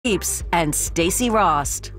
Heaps and Stacy Rost.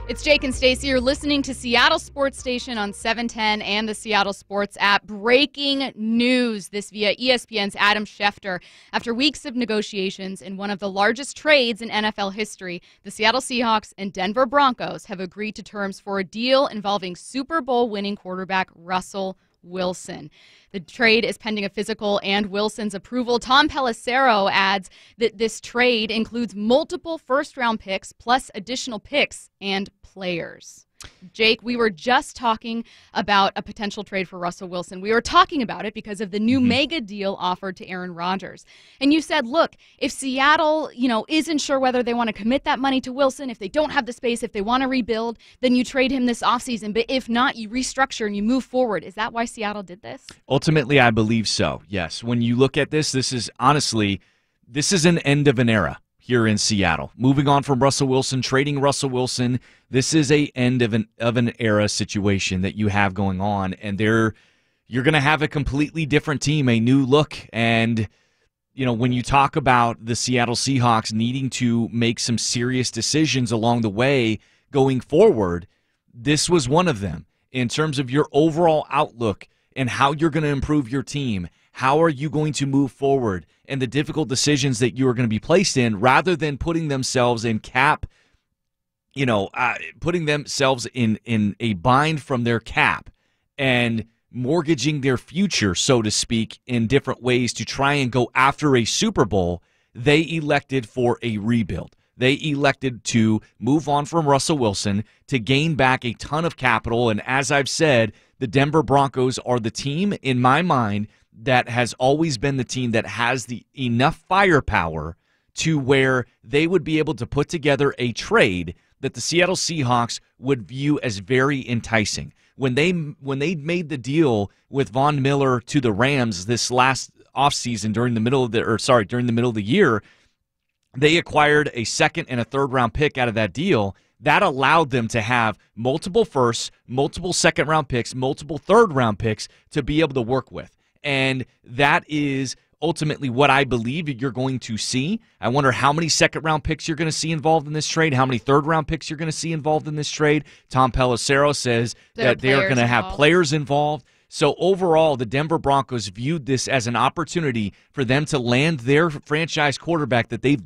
It's Jake and Stacy. You're listening to Seattle Sports Station on 710 and the Seattle Sports app. Breaking news this via ESPN's Adam Schefter. After weeks of negotiations in one of the largest trades in NFL history, the Seattle Seahawks and Denver Broncos have agreed to terms for a deal involving Super Bowl winning quarterback Russell Wilson. The trade is pending a physical and Wilson's approval. Tom Pelissero adds that this trade includes multiple first-round picks plus additional picks and players. Jake, we were just talking about a potential trade for Russell Wilson. We were talking about it because of the new mega deal offered to Aaron Rodgers. And you said, look, if Seattle, isn't sure whether they want to commit that money to Wilson, if they don't have the space, if they want to rebuild, then you trade him this offseason. But if not, you restructure and you move forward. Is that why Seattle did this? Ultimately, I believe so, yes. When you look at this is honestly, this is an end of an era here in Seattle. Moving on from Russell Wilson, trading Russell Wilson, this is a end of an era situation that you have going on, and you're going to have a completely different team, a new look. And when you talk about the Seattle Seahawks needing to make some serious decisions along the way going forward, this was one of them. In terms of your overall outlook and how you're going to improve your team, how are you going to move forward, and the difficult decisions that you are going to be placed in, rather than putting themselves in putting themselves in a bind from their cap and mortgaging their future, so to speak, in different ways to try and go after a Super Bowl. They elected for a rebuild. They elected to move on from Russell Wilson to gain back a ton of capital. And as I've said, the Denver Broncos are the team, in my mind, that has always been the team that has the enough firepower to where they would be able to put together a trade that the Seattle Seahawks would view as very enticing. When they made the deal with Von Miller to the Rams this last offseason during the middle of the year, they acquired a second and a third round pick out of that deal. That allowed them to have multiple firsts, multiple second round picks, multiple third round picks to be able to work with. And that is ultimately what I believe you're going to see. I wonder how many second-round picks you're going to see involved in this trade, how many third-round picks you're going to see involved in this trade. Tom Pelissero says that they are going to have players involved. So overall, the Denver Broncos viewed this as an opportunity for them to land their franchise quarterback that they've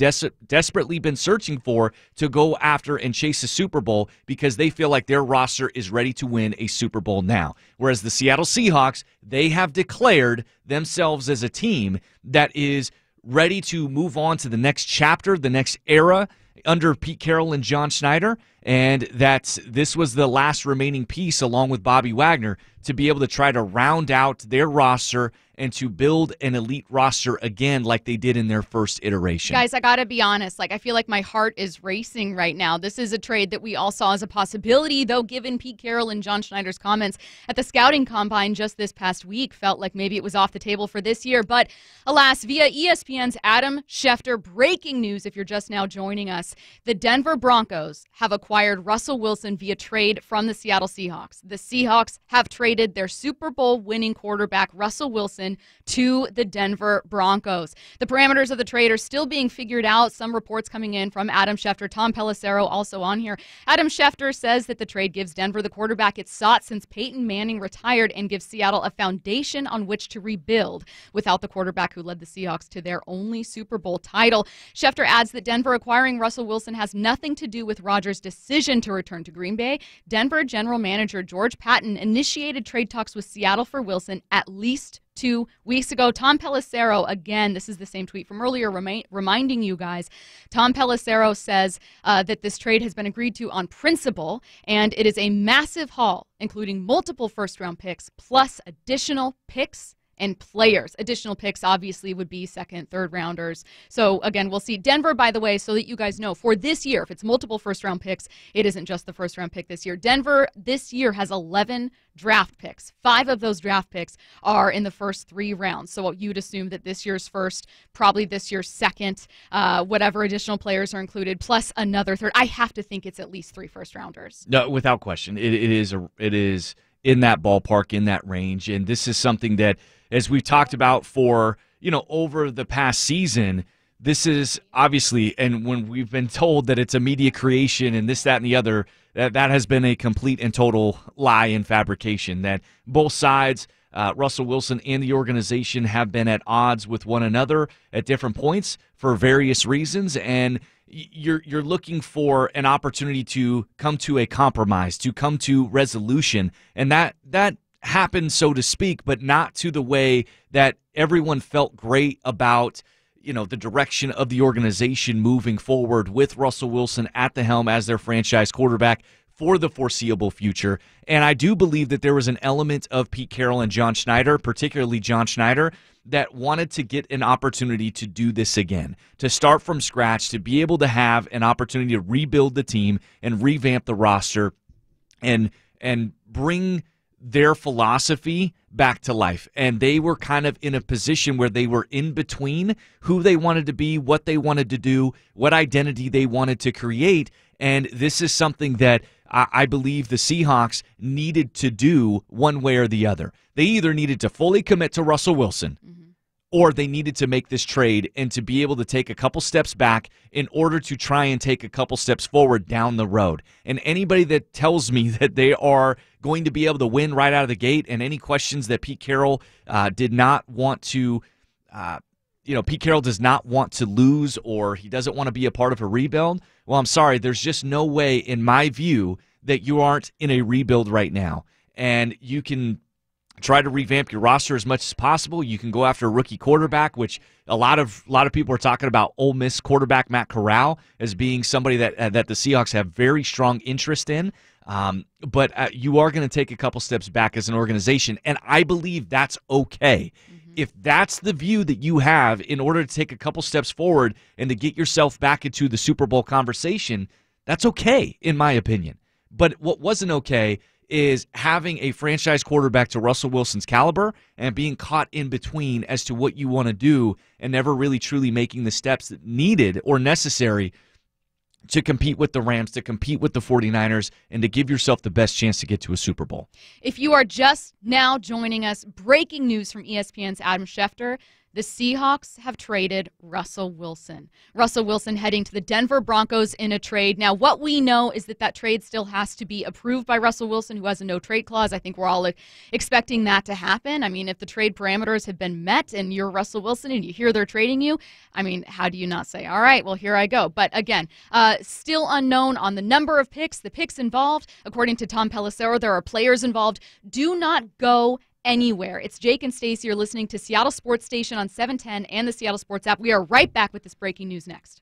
desperately been searching for to go after and chase a Super Bowl, because they feel like their roster is ready to win a Super Bowl now. Whereas the Seattle Seahawks, they have declared themselves as a team that is ready to move on to the next chapter, the next era under Pete Carroll and John Schneider, and that this was the last remaining piece, along with Bobby Wagner, to be able to try to round out their roster and to build an elite roster again like they did in their first iteration. Guys, I got to be honest. I feel like my heart is racing right now. This is a trade that we all saw as a possibility, though given Pete Carroll and John Schneider's comments at the scouting combine just this past week, felt like maybe it was off the table for this year. But alas, via ESPN's Adam Schefter, breaking news if you're just now joining us, the Denver Broncos have acquired Russell Wilson via trade from the Seattle Seahawks. The Seahawks have traded their Super Bowl winning quarterback Russell Wilson to the Denver Broncos. The parameters of the trade are still being figured out. Some reports coming in from Adam Schefter, Tom Pelissero also on here. Adam Schefter says that the trade gives Denver the quarterback it's sought since Peyton Manning retired and gives Seattle a foundation on which to rebuild without the quarterback who led the Seahawks to their only Super Bowl title. Schefter adds that Denver acquiring Russell Wilson has nothing to do with Rodgers' decision to return to Green Bay. Denver general manager George Patton initiated trade talks with Seattle for Wilson at least 2 weeks ago. Tom Pelissero, again, this is the same tweet from earlier, reminding you guys. Tom Pelissero says that this trade has been agreed to on principle, and it is a massive haul, including multiple first-round picks plus additional picks and players. Additional picks obviously would be second, third rounders. So again, we'll see. Denver, by the way, so that you guys know, for this year, if it's multiple first-round picks, it isn't just the first-round pick this year. Denver this year has 11 draft picks. 5 of those draft picks are in the first 3 rounds. So you'd assume that this year's first, probably this year's second, whatever additional players are included, plus another third. I have to think it's at least 3 first-rounders. No, without question. It is in that ballpark, in that range, and this is something that, as we've talked about for, over the past season, this is obviously, and when we've been told that it's a media creation and this, that, and the other, that has been a complete and total lie and fabrication, that both sides, Russell Wilson and the organization, have been at odds with one another at different points for various reasons, and you're looking for an opportunity to come to a compromise, to come to resolution, and that happened, so to speak, but not to the way that everyone felt great about the direction of the organization moving forward with Russell Wilson at the helm as their franchise quarterback for the foreseeable future. And I do believe that there was an element of Pete Carroll and John Schneider, particularly John Schneider, that wanted to get an opportunity to do this again, to start from scratch, to be able to have an opportunity to rebuild the team and revamp the roster and bring their philosophy back to life. And they were kind of in a position where they were in between who they wanted to be, what they wanted to do, what identity they wanted to create. And this is something that I believe the Seahawks needed to do one way or the other. They either needed to fully commit to Russell Wilson, or they needed to make this trade and to be able to take a couple steps back in order to try and take a couple steps forward down the road. And anybody that tells me that they are going to be able to win right out of the gate, and any questions that Pete Carroll did not want to, Pete Carroll does not want to lose, or he doesn't want to be a part of a rebuild, well, I'm sorry, there's just no way, in my view, that you aren't in a rebuild right now. And you can try to revamp your roster as much as possible. You can go after a rookie quarterback, which a lot of people are talking about. Ole Miss quarterback Matt Corral as being somebody that the Seahawks have very strong interest in. But you are going to take a couple steps back as an organization, and I believe that's okay. If that's the view that you have in order to take a couple steps forward and to get yourself back into the Super Bowl conversation, that's okay, in my opinion. But what wasn't okay is having a franchise quarterback to Russell Wilson's caliber and being caught in between as to what you want to do and never really truly making the steps that needed or necessary to compete with the Rams, to compete with the 49ers, and to give yourself the best chance to get to a Super Bowl. If you are just now joining us, breaking news from ESPN's Adam Schefter. The Seahawks have traded Russell Wilson. Russell Wilson heading to the Denver Broncos in a trade. Now, what we know is that trade still has to be approved by Russell Wilson, who has a no-trade clause. I think we're all expecting that to happen. I mean, if the trade parameters have been met and you're Russell Wilson and you hear they're trading you, I mean, how do you not say, all right, well, here I go? But again, still unknown on the number of picks, the picks involved. According to Tom Pelissero, there are players involved. Do not go anywhere. It's Jake and Stacy. You're listening to Seattle Sports Station on 710 and the Seattle Sports app. We are right back with this breaking news next.